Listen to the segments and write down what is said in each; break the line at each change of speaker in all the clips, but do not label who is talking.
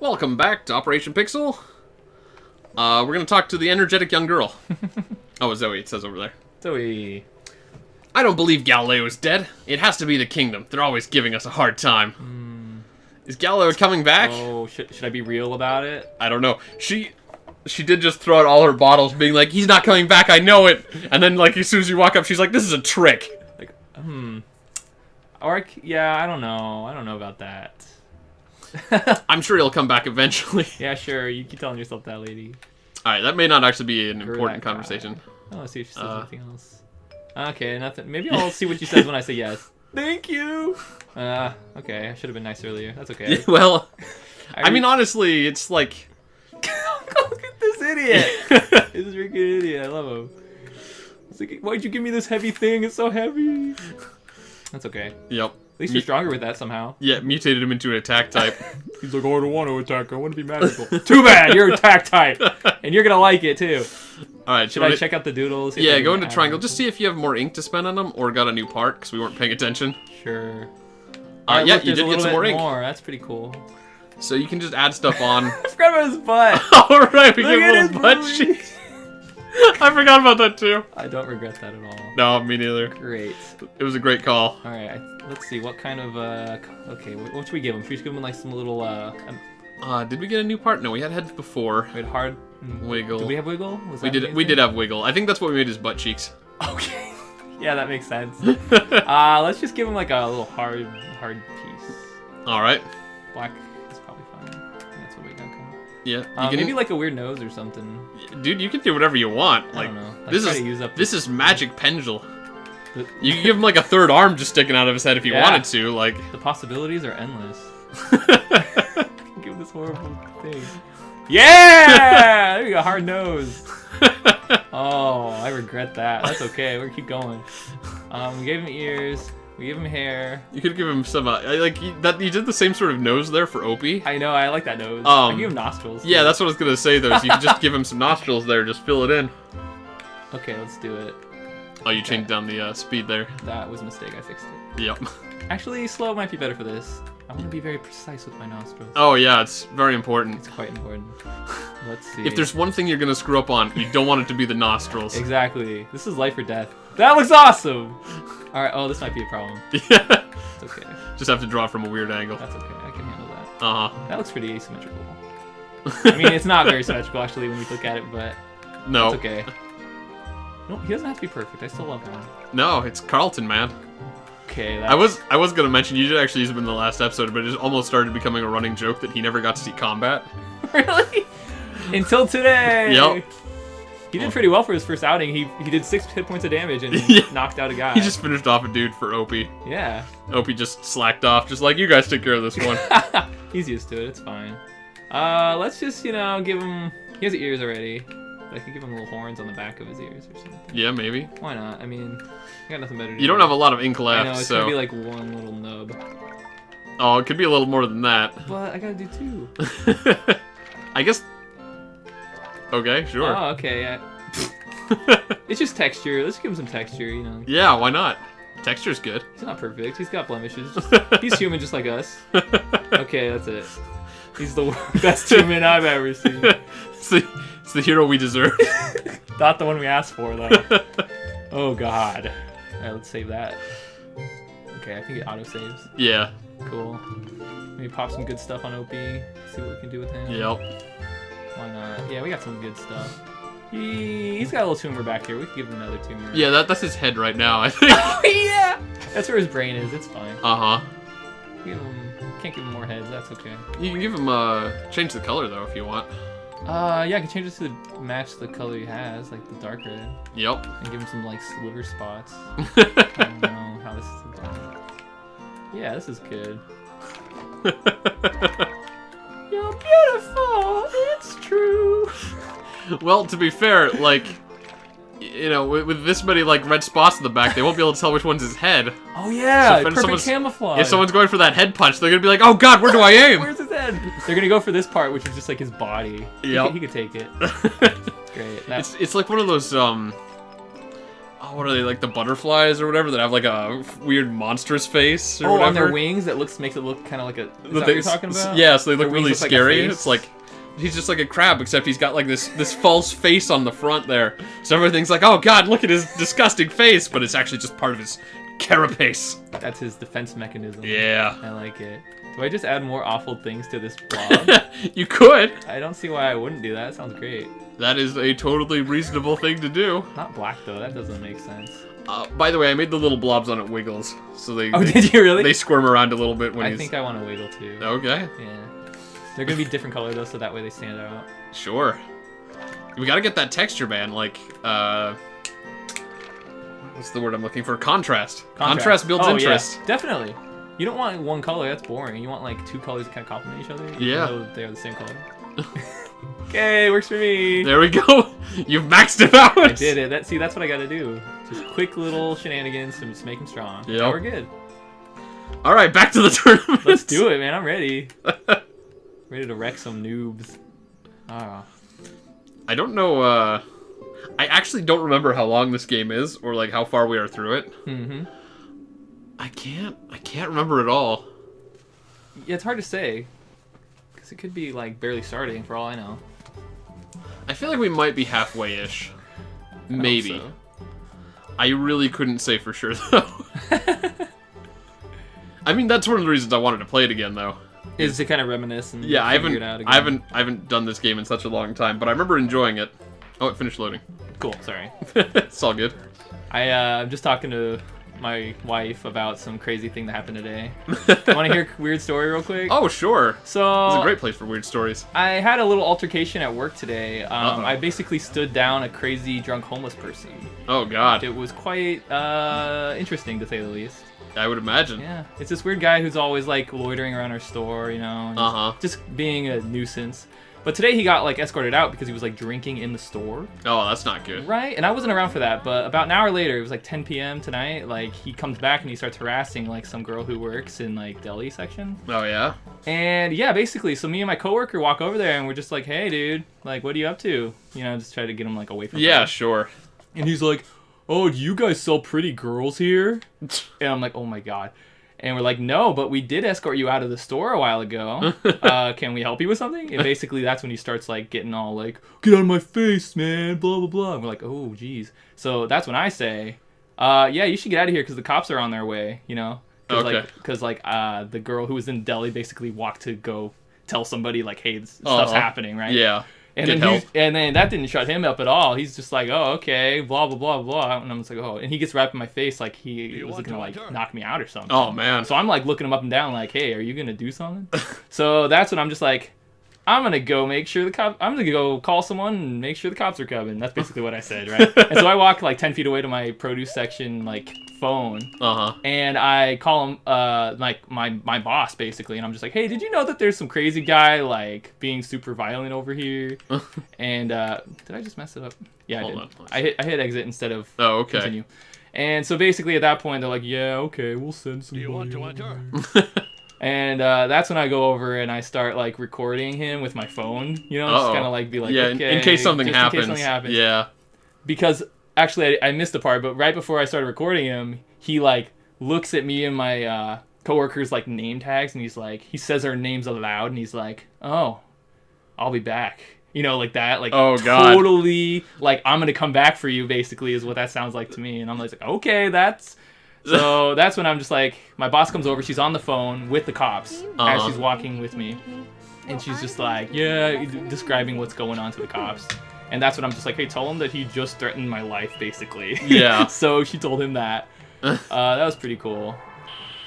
Welcome back to Operation Pixel. We're gonna talk to the energetic young girl. Oh, Zoe, it says over there.
Zoe.
I don't believe Galileo is dead. It has to be the kingdom. They're always giving us a hard time. Is Galileo coming back?
Oh, should I be real about it?
I don't know. She did just throw out all her bottles, being like, he's not coming back, I know it. And then, like, as soon as you walk up, she's like, this is a trick.
Like, Or, yeah, I don't know. I don't know about that.
I'm sure he'll come back eventually.
Yeah, sure. You keep telling yourself that, lady.
Alright, that may not actually be an
You're
important
that guy.
conversation.
Oh, let's see if she says anything else. Okay, nothing. Maybe I'll see what she says when I say yes. Thank you! Okay. I should have been nice earlier. That's okay.
Well, I mean, honestly, it's like...
Look at this idiot! This freaking idiot. I love him. It's like, why'd you give me this heavy thing? It's so heavy. That's okay.
Yep.
At least you're stronger with that somehow.
Yeah, mutated him into an attack type.
He's like, oh, I don't want to attack. I want to be magical. Too bad, you're attack type. And you're going to like it, too.
Alright,
Should I check out the doodles?
Yeah, go into Triangle. Just see if you have more ink to spend on them, or got a new part, because we weren't paying attention.
Sure.
Yeah,
look,
you did get some more ink.
That's pretty cool.
So you can just add stuff on.
I forgot about his butt.
Alright, we
Look
get
at
little
his
butt
booty.
cheeks. I forgot about that, too.
I don't regret that at all.
No, me neither.
Great.
It was a great call.
Alright, let's see. What kind of, okay, what should we give him? Should we give him, like, some little,
Did we get a new part? No, we had heads before.
we had hard...
Wiggle.
Did we have wiggle?
We did have wiggle. I think that's what we made his butt cheeks.
Okay. Yeah, that makes sense. Let's just give him, like, a little hard piece.
Alright.
Black is probably fine. That's what we got coming.
Yeah. You can,
maybe, like, a weird nose or something.
Dude, you can do whatever you want. Like,
I don't know. Like,
this
try
is
to use up
this is magic Pengel.
the,
You can give him like a third arm just sticking out of his head if you
Yeah.
wanted to. Like,
the possibilities are endless. Give him this horrible thing. Yeah! There you go, hard nose. Oh, I regret that. That's okay. We're gonna keep going. We gave him ears. We gave him hair.
you could give him some like you did the same sort of nose there for Opie.
I know. I like that nose. I give him nostrils.
Yeah,
too.
that's what I was gonna say. Though, is you could just give him some nostrils there. Just fill it in.
Okay, let's do it.
Oh, you changed down the speed there.
That was a mistake. I fixed it.
Yep.
Actually, slow might be better for this. I want to be very precise with my nostrils.
Oh yeah, it's very important.
It's quite important. Let's see.
If there's one thing you're gonna screw up on, you don't want it to be the nostrils.
Exactly. This is life or death. That looks awesome! Alright, oh, this might be a problem.
Yeah.
It's okay.
Just have to draw it from a weird angle.
That's okay. I can handle that.
Uh-huh.
That looks pretty asymmetrical. I mean, it's not very symmetrical, actually, when we look at it, but
No.
it's okay. No, he doesn't have to be perfect. I still love him.
No, it's Carlton, man.
Okay,
I was gonna mention, you did actually use him in the last episode, but it just almost started becoming a running joke that he never got to see combat.
Really? Until today!
Yep.
He did pretty well for his first outing. He did 6 hit points of damage and
Yeah.
knocked out a guy.
He just finished off a dude for Opie.
Yeah.
Opie just slacked off, just like, you guys take care of this one.
He's used to it. It's fine. Let's just, give him... He has ears already. I could give him little horns on the back of his ears or something.
Yeah, maybe.
Why not? I mean, I got nothing better to do.
You don't have a lot of ink
I
left,
know, it's
so...
gonna be like one little nub.
Oh, it could be a little more than that.
But I gotta do 2.
I guess... Okay, sure.
Oh, okay, yeah. It's just texture. Let's give him some texture,
Yeah, why not? Texture's good.
He's not perfect. He's got blemishes. He's human just like us. Okay, that's it. He's the best human I've ever seen.
It's the hero we deserve.
Not the one we asked for, though. Oh, God. Alright, let's save that. Okay, I think it auto-saves.
Yeah.
Cool. Maybe pop some good stuff on OP. See what we can do with him.
Yep.
Why not? Yeah, we got some good stuff. He's got a little tumor back here. We could give him another tumor.
Yeah, that's his head right now, I think.
Oh, yeah! That's where his brain is. It's fine.
Uh-huh.
Can't give him more heads. That's okay.
You can give him, change the color, though, if you want.
Yeah, I can change it to match the color he has, like the dark red.
Yep.
And give him some, like, sliver spots. I don't know how this is done. Yeah, this is good. You're beautiful! It's true!
Well, to be fair, like, with this many, like, red spots in the back, they won't be able to tell which one's his head.
Oh, yeah!
So if
Perfect camouflage!
If someone's going for that head punch, they're gonna be like, oh god, where do I aim?
Where's his head? They're gonna go for this part, which is just, like, his body.
Yep.
He could take it. Great.
It's like one of those, what are they, like the butterflies or whatever that have like a weird monstrous face or whatever?
On their wings that makes it look kind of like a. Is that what you're talking about?
Yeah, so they look really
look like a
scary.
face?
It's like he's just like a crab, except he's got like this false face on the front there. So everything's like, oh god, look at his disgusting face, but it's actually just part of his carapace.
That's his defense mechanism.
Yeah.
I like it. Do I just add more awful things to this blob?
You could.
I don't see why I wouldn't do that. That sounds great.
That is a totally reasonable thing to do.
Not black though. That doesn't make sense.
By the way, I made the little blobs on it wiggles, so they.
Oh, did you really?
They squirm around a little bit when
I think I want to wiggle too.
Okay.
Yeah. They're gonna be different color though, so that way they stand out.
Sure. We gotta get that texture, man. Like, what's the word I'm looking for? Contrast. Contrast builds interest.
Yeah, definitely. You don't want one color, that's boring. You want like two colors that kind of complement each other, even though they're the same color. Okay, works for me.
There we go. You've maxed it out.
I did it. That's what I gotta do. Just quick little shenanigans to just make them strong.
Yeah,
now we're good.
All right, back to the tournament.
Let's do it, man. I'm ready. Ready to wreck some noobs. Ah.
I don't know. I actually don't remember how long this game is, or like how far we are through it.
Mm-hmm.
I can't remember at all.
Yeah, it's hard to say. Because it could be, like, barely starting, for all I know.
I feel like we might be halfway-ish. Maybe.
So.
I really couldn't say for sure, though. I mean, that's one of the reasons I wanted to play it again, though.
Is to kind of reminisce and
yeah, I
figure it out again.
I haven't done this game in such a long time, but I remember enjoying it. Oh, it finished loading.
Cool, sorry.
It's all good.
I'm just talking to my wife about some crazy thing that happened today. Want to hear a weird story real quick?
Oh, sure.
So
it's a great place for weird stories.
I had a little altercation at work today. I basically stood down a crazy drunk homeless person.
Oh, God.
It was quite interesting, to say the least.
I would imagine.
Yeah, it's this weird guy who's always like loitering around our store, you know, and just being a nuisance. But today he got like escorted out because he was like drinking in the store.
Oh, that's not good.
Right? And I wasn't around for that, but about an hour later, it was like 10 p.m. tonight, like he comes back and he starts harassing like some girl who works in like deli section.
Oh, yeah?
And yeah, basically, so me and my coworker walk over there and we're just like, hey dude, like what are you up to? You know, just try to get him like away from
Yeah,
her.
sure.
And he's like, oh, do you guys sell pretty girls here? And I'm like, oh my god. And we're like, no, but we did escort you out of the store a while ago. Can we help you with something? And basically that's when he starts like getting all like, get out of my face, man, blah, blah, blah. And we're like, oh, geez. So that's when I say, yeah, you should get out of here because the cops are on their way, you know? Because the girl who was in deli basically walked to go tell somebody like, hey, this stuff's happening, right?
Yeah.
And then that didn't shut him up at all. He's just like, oh, okay, blah, blah, blah, blah. And I'm just like, oh. And he gets right up in my face like he was going to, like, knock me out or something.
Oh, man.
So I'm, like, looking him up and down like, hey, are you going to do something? So that's when I'm just like, I'm going to go make sure I'm going to go call someone and make sure the cops are coming. That's basically what I said, right? And so I walk, like, 10 feet away to my produce section, like, phone. And I call him, like, my boss, basically. And I'm just like, hey, did you know that there's some crazy guy, like, being super violent over here? And, did I just mess it up? Yeah, I did. I hit exit instead of continue. And so basically at that point, they're like, yeah, okay, we'll send somebody. Do you want to enter? And that's when I go over and I start like recording him with my phone, you know, just kind of like be like, okay,
in case something happens. Yeah.
Because actually I missed a part, but right before I started recording him, he like looks at me and my coworkers like name tags and he's like, he says our names aloud and he's like, oh, I'll be back. You know, like that, like totally like I'm gonna come back for you basically is what that sounds like to me. And I'm like, okay, so that's when I'm just like, my boss comes over, she's on the phone with the cops as she's walking with me. And she's just like, yeah, describing what's going on to the cops. And that's when I'm just like, hey, tell him that he just threatened my life, basically.
Yeah.
So she told him that. That was pretty cool.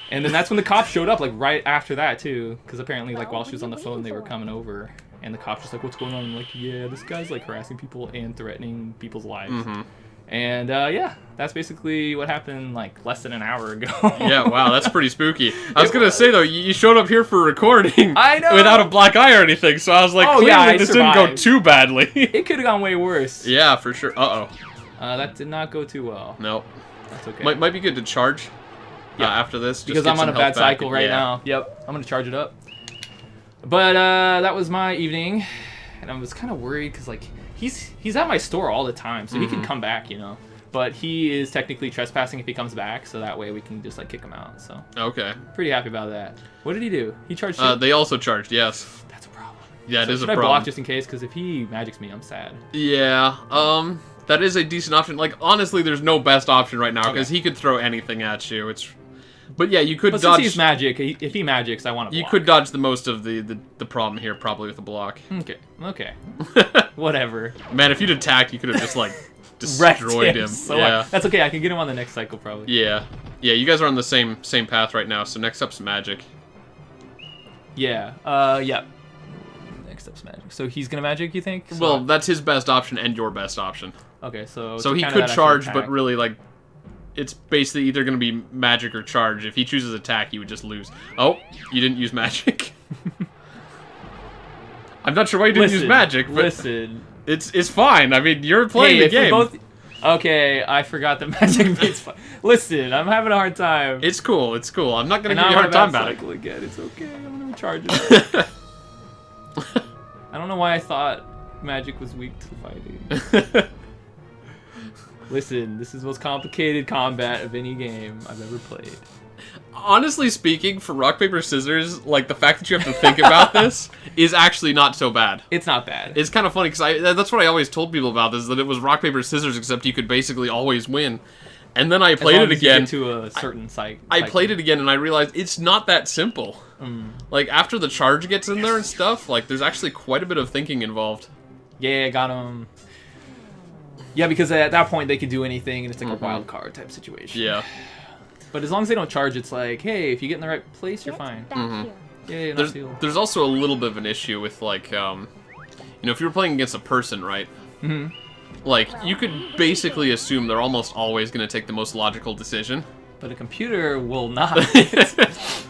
And then that's when the cops showed up, like right after that, too. Because apparently, like while she was on the phone, they were coming over. And the cops just like, what's going on? I'm like, yeah, this guy's like harassing people and threatening people's lives. And yeah, that's basically what happened like less than an hour ago.
Yeah, wow, that's pretty spooky. I was gonna say though, you showed up here for recording.
I know.
Without a black eye or anything, so I was like, clearly this didn't go too badly.
It could have gone way worse.
Yeah, for sure.
That did not go too well.
Nope.
That's okay.
Might be good to charge. After this,
because I'm on a bad cycle right now. Yep, I'm gonna charge it up. But that was my evening, and I was kind of worried because like he's at my store all the time, so he can come back, you know. but he is technically trespassing if he comes back, so that way we can just like kick him out. So
Okay.
pretty happy about that. What did he do? He charged shit?
They also charged, yes.
That's a problem.
Yeah, it is a
should I
problem.
block just in case? Because if he magics me, I'm sad.
Yeah, that is a decent option. Like, honestly, there's no best option right now, because
Okay.
he could throw anything at you. But yeah, you could
But
dodge...
since he's magic, if he magics, I want to block.
You could dodge the most of the problem here, probably with a block.
Okay. Whatever.
Man, if you'd attacked, you could have just, like,
Wrecked
destroyed him.
So
Yeah.
that's okay, I can get him on the next cycle, probably.
Yeah. Yeah, you guys are on the same path right now, so next up's magic.
Yeah. Yeah. Next up's magic. So he's gonna magic, you think? So
Well, that's his best option and your best option.
okay, so
So
to
he
counter
could
that, I should
charge, but
attack.
really, like, it's basically either going to be magic or charge. If he chooses attack, he would just lose. Oh, you didn't use magic. I'm not sure why you didn't use magic, but
listen.
it's fine. I mean, you're playing
Hey,
the
if we
game.
both... Okay, I forgot that magic means fun. Listen, I'm having a hard time.
It's cool. It's cool. I'm not going
And
to give you a
now
hard
I'm
time about it.
cycle again. It's okay. I'm gonna charge it. I don't know why I thought magic was weak to fighting. Listen, this is the most complicated combat of any game I've ever played.
Honestly speaking, for rock, paper, scissors, like, the fact that you have to think about this is actually not so bad.
It's not bad.
It's kind of funny, because that's what I always told people about this, that it was rock, paper, scissors, except you could basically always win. And then I
As
played
long
it
as you
again.
get to a certain cycle.
I played it again, and I realized it's not that simple. Like, after the charge gets in there and stuff, like, there's actually quite a bit of thinking involved.
Yeah, got him. Yeah, because at that point they could do anything, and it's like a wild card type situation.
Yeah.
But as long as they don't charge, it's like, hey, if you get in the right place, you're fine. Yeah, not too.
There's also a little bit of an issue with, like, you know, if you're playing against a person, right? Like, you could basically assume they're almost always going to take the most logical decision.
But a computer will not.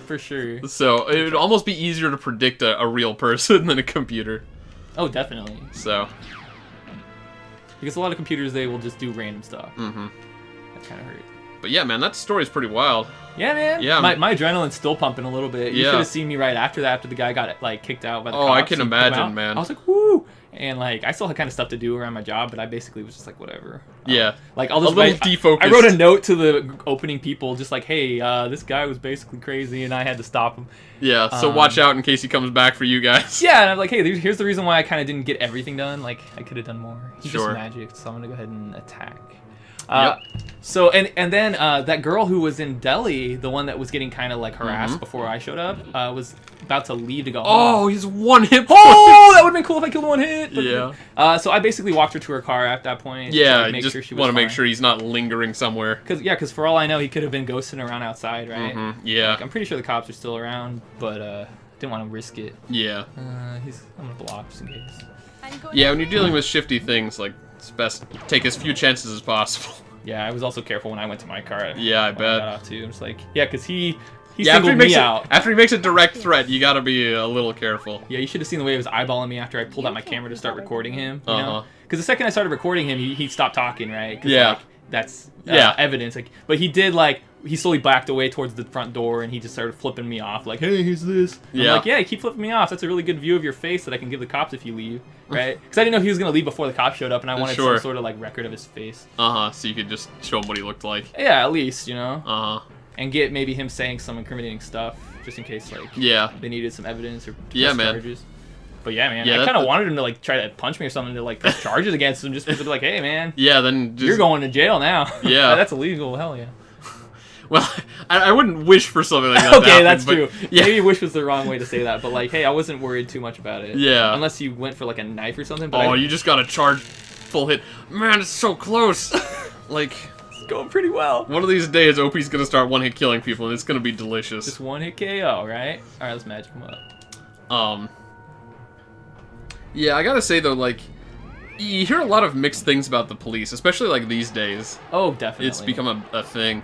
For sure.
So, it would almost be easier to predict a real person than a computer.
Oh, definitely.
So.
Because a lot of computers, they will just do random stuff. That kind of hurt.
But yeah, man, that story's pretty wild.
Yeah, man.
Yeah,
my adrenaline's still pumping a little bit. You
Yeah.
should have seen me right after that, after the guy got like kicked out by the
Oh,
cops.
I can
and
imagine,
came out.
man.
I was like, woo! And like, I still had kind of stuff to do around my job, but I basically was just like, whatever.
Yeah.
Like, I'll just
A little
write,
defocused.
I wrote a note to the opening people, just like, hey, this guy was basically crazy, and I had to stop him.
Yeah, so watch out in case he comes back for you guys.
Yeah, and I'm like, hey, here's the reason why I kind of didn't get everything done. Like, I could have done more. He's
Sure.
just magic, so I'm gonna go ahead and attack.
Yep.
So and then that girl who was in Delhi, the one that was getting kind of like harassed before I showed up, was about to leave to go home.
Oh, he's one hit point.
Oh, that would have been cool if I killed one hit. But,
Yeah.
So I basically walked her to her car at that point.
Yeah,
to make
just
sure she was
want to make
fine.
sure he's not lingering somewhere.
Because for all I know, he could have been ghosting around outside, right?
Yeah.
Like, I'm pretty sure the cops are still around, but didn't want to risk it.
Yeah.
I'm gonna block just in case.
Yeah, when you're dealing with shifty things, like, it's best to take as few chances as possible.
Yeah, I was also careful when I went to my car.
Yeah, I
when
bet.
got off too. I'm just like, yeah, because he
Yeah,
singled me out.
After he makes a direct threat, you gotta be a little careful.
Yeah, you should have seen the way he was eyeballing me after I pulled out my camera to start recording him. You
Uh-huh.
know? Because the second I started recording him, he stopped talking, right? 'Cause,
Yeah.
Like, that's
Yeah.
evidence. Like, but he did like he slowly backed away towards the front door and he just started flipping me off. Like, hey, who's this? And
Yeah.
I'm like, yeah, keep flipping me off. That's a really good view of your face that I can give the cops if you leave, right? Because I didn't know he was gonna leave before the cops showed up, and I wanted
Sure.
some sort of like record of his face.
So you could just show him what he looked like.
Yeah, at least, you know.
And
get maybe him saying some incriminating stuff, just in case like
Yeah.
they needed some evidence or
Yeah,
press
man.
charges. But yeah, man,
Yeah,
I kind of wanted him to like try to punch me or something to like press charges against him, just to be like, hey, man,
Yeah, then just...
you're going to jail now.
Yeah.
That's illegal. Hell yeah.
Well, I wouldn't wish for something like that to
Okay,
happen,
that's
but-
true.
Yeah.
Maybe wish was the wrong way to say that, but like, hey, I wasn't worried too much about it.
Yeah.
Unless you went for like a knife or something. But
Oh, you just gotta charge full hit. Man, it's so close. Like,
it's going pretty well.
one of these days, OP's gonna start one-hit killing people, and it's gonna be delicious.
Just one hit KO, right? All right, let's magic him up.
Yeah, I gotta say though, like, you hear a lot of mixed things about the police, especially like these days.
Oh, definitely.
It's become a thing.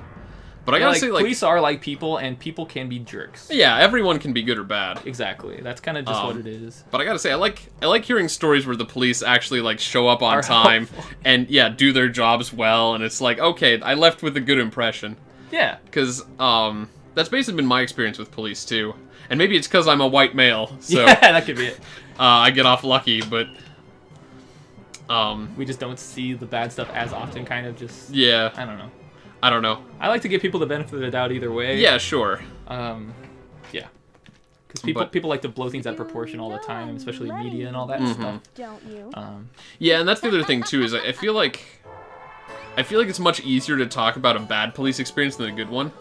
But I
Yeah,
gotta
like,
say, like,
police are like people, and people can be jerks.
yeah, everyone can be good or bad.
Exactly. That's kind of just what it is.
But I gotta say, I like hearing stories where the police actually like show up on
Are
time
helpful.
and yeah, do their jobs well, and it's like, okay, I left with a good impression.
Yeah.
Because that's basically been my experience with police too, and maybe it's because I'm a white male, so
Yeah, that could be it.
I get off lucky. But
We just don't see the bad stuff as often, kind of just...
Yeah.
I don't know.
I don't know.
I like to give people the benefit of the doubt either way.
Yeah, sure.
Yeah. Because people like to blow things out of proportion all the time, especially media and all that stuff.
Don't you?
Yeah, and that's the other thing, too, is I feel like it's much easier to talk about a bad police experience than a good one.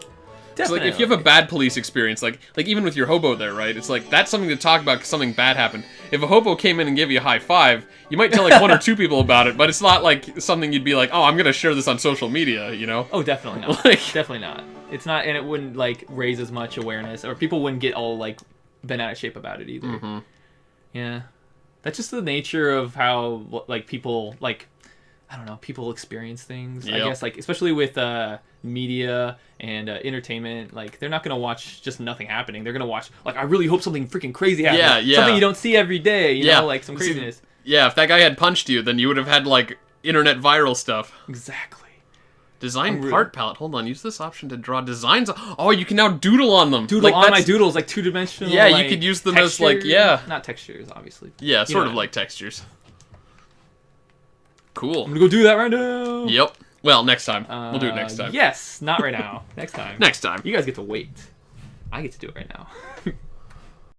Definitely.
Like, if you have a bad police experience, like even with your hobo there, right? It's like, that's something to talk about because something bad happened. If a hobo came in and gave you a high five, you might tell, like, 1 or 2 people about it, but it's not, like, something you'd be like, oh, I'm gonna share this on social media, you know?
Oh, definitely not.
Like...
Definitely not. It's not, and it wouldn't, like, raise as much awareness, or people wouldn't get all, like, bent out of shape about it either.
Mm-hmm.
Yeah. That's just the nature of how, like, people, like... I don't know, people experience things.
Yep.
I guess, like, especially with media and entertainment, like, they're not going to watch just nothing happening. They're going to watch, like, I really hope something freaking crazy happens.
Yeah, yeah.
Something you don't see every day, you know, like some craziness.
Yeah, if that guy had punched you, then you would have had, like, internet viral stuff.
Exactly.
Design part palette. Hold on, use this option to draw designs. Oh, you can now doodle on them.
Doodle on my doodles, like, two-dimensional,
yeah,
like,
you could use them
textures.
as, like, yeah.
Not textures, obviously.
Yeah, sort of like textures. Cool.
I'm gonna go do that right now.
Yep. Well, next time. We'll do it next time.
Yes, not right now. Next time.
Next time.
You guys get to wait. I get to do it right now.